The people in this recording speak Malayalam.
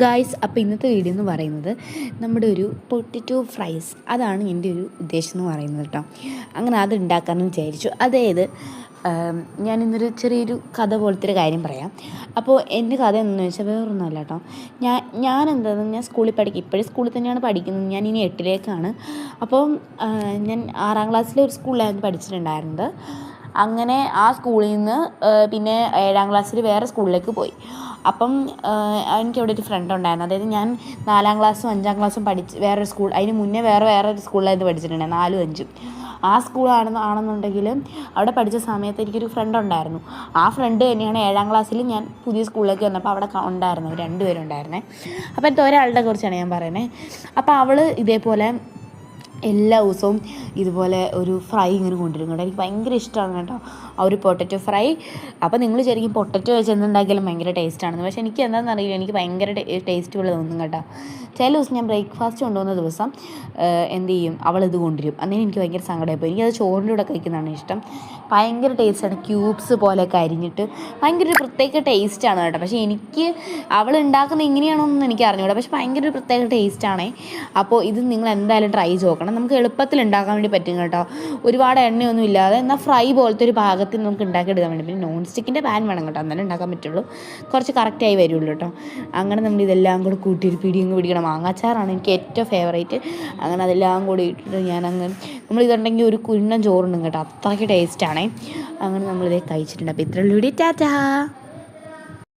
ഗായ്സ്, അപ്പോൾ ഇന്നത്തെ വീഡിയോ എന്ന് പറയുന്നത് നമ്മുടെ ഒരു പൊട്ടറ്റോ ഫ്രൈസ്, അതാണ് എൻ്റെ ഒരു ഉദ്ദേശം എന്ന് പറയുന്നത് കേട്ടോ. അങ്ങനെ അത് ഉണ്ടാക്കാമെന്ന് വിചാരിച്ചു. അതായത് ഞാനിന്നൊരു ചെറിയൊരു കഥ പോലത്തെ ഒരു കാര്യം പറയാം. അപ്പോൾ എൻ്റെ കഥ എന്താണെന്ന് വെച്ചാൽ വേറൊന്നുമല്ല കേട്ടോ. ഞാൻ സ്കൂളിൽ ഇപ്പോഴും സ്കൂളിൽ തന്നെയാണ് പഠിക്കുന്നത്. ഞാൻ ഇനി 8ലേക്കാണ്. അപ്പം ഞാൻ 6ാം ക്ലാസ്സിലെ ഒരു സ്കൂളിലായിരുന്നു പഠിച്ചിട്ടുണ്ടായിരുന്നത്. അങ്ങനെ ആ സ്കൂളിൽ നിന്ന് പിന്നെ 7ാം ക്ലാസ്സിൽ വേറെ സ്കൂളിലേക്ക് പോയി. അപ്പം എനിക്കവിടെ ഒരു ഫ്രണ്ട് ഉണ്ടായിരുന്നു. അതായത് ഞാൻ 4ാം ക്ലാസ്സും 5ാം ക്ലാസ്സും പഠിച്ച് വേറൊരു സ്കൂൾ, അതിന് മുന്നേ വേറൊരു സ്കൂളിലായിരുന്നു പഠിച്ചിട്ടുണ്ടായിരുന്നു, 4ഉം 5ഉം. ആ സ്കൂളാണെന്നുണ്ടെങ്കിൽ അവിടെ പഠിച്ച സമയത്ത് എനിക്കൊരു ഫ്രണ്ട് ഉണ്ടായിരുന്നു. ആ ഫ്രണ്ട് തന്നെയാണ് 7ാം ക്ലാസ്സിൽ ഞാൻ പുതിയ സ്കൂളിലേക്ക് വന്നപ്പോൾ അവിടെ ഉണ്ടായിരുന്നു, 2 പേരുണ്ടായിരുന്നേ. അപ്പോൾ ഇത് ഒരാളുടെ കുറിച്ചാണ് ഞാൻ പറയുന്നത്. അപ്പോൾ അവൾ ഇതേപോലെ എല്ലാ ദിവസവും ഇതുപോലെ ഒരു ഫ്രൈ ഇങ്ങനെ കൊണ്ടുവരും കേട്ടോ. എനിക്ക് ഭയങ്കര ഇഷ്ടമാണ് കേട്ടോ ആ ഒരു പൊട്ടറ്റോ ഫ്രൈ. അപ്പോൾ നിങ്ങൾ ശരിക്കും പൊട്ടറ്റോ വെച്ച് എന്തുണ്ടാക്കിയാലും ഭയങ്കര ടേസ്റ്റാണെന്ന്. പക്ഷേ എനിക്ക് എന്താണെന്ന് അറിയില്ല, എനിക്ക് ഭയങ്കര ടേസ്റ്റ് പോലെ തോന്നും കേട്ടോ. ചില ദിവസം ഞാൻ ബ്രേക്ക്ഫാസ്റ്റ് കൊണ്ടുപോകുന്ന ദിവസം എന്ത് ചെയ്യും, അവളിത് കൊണ്ടുവരും. അന്നേരം എനിക്ക് ഭയങ്കര സങ്കടമായിപ്പോയി. എനിക്കത് ചോറിൻ്റെ കൂടെ കഴിക്കുന്നതാണ് ഇഷ്ടം. ഭയങ്കര ടേസ്റ്റാണ്, ക്യൂബ്സ് പോലെയൊക്കെ അരിഞ്ഞിട്ട് ഭയങ്കര ഒരു പ്രത്യേക ടേസ്റ്റാണ് കേട്ടോ. പക്ഷേ എനിക്ക് അവൾ ഉണ്ടാക്കുന്നത് എങ്ങനെയാണെന്നൊന്നും എനിക്ക് അറിഞ്ഞൂടാ, പക്ഷേ ഭയങ്കര ഒരു പ്രത്യേക ടേസ്റ്റാണേ. അപ്പോൾ ഇത് നിങ്ങൾ എന്തായാലും ട്രൈ ചെയ്ത് നോക്കണം. നമുക്ക് എളുപ്പത്തിൽ ഉണ്ടാക്കാൻ വേണ്ടി പറ്റും കേട്ടോ. ഒരുപാട് എണ്ണയൊന്നും ഇല്ലാതെ, എന്നാൽ ഫ്രൈ പോലത്തെ ഒരു പാകത്തിൽ നമുക്ക് ഉണ്ടാക്കിയെടുക്കാൻ വേണ്ടി. പിന്നെ നോൺ സ്റ്റിക്കിൻ്റെ പാൻ വേണം കേട്ടോ, എന്നാലും ഉണ്ടാക്കാൻ പറ്റുള്ളൂ. കുറച്ച് കറക്റ്റായി വരുള്ളൂ കേട്ടോ. അങ്ങനെ നമ്മൾ ഇതെല്ലാം കൂടെ കൂട്ടി ഒരു പിടിക്കണം. മാങ്ങാച്ചാറാണ് എനിക്ക് ഏറ്റവും ഫേവറേറ്റ്. അങ്ങനെ അതെല്ലാം കൂടി ഇട്ടിട്ട് നമ്മളിതുണ്ടെങ്കിൽ ഒരു കുഞ്ഞൻ ചോറുണ്ടും കേട്ടോ, അത്രയ്ക്ക് ടേസ്റ്റാണേ. അങ്ങനെ നമ്മളിതേ കഴിച്ചിട്ടുണ്ട്. അപ്പോൾ ഇത്രയുള്ള വീഡിയോ. ടാറ്റാ.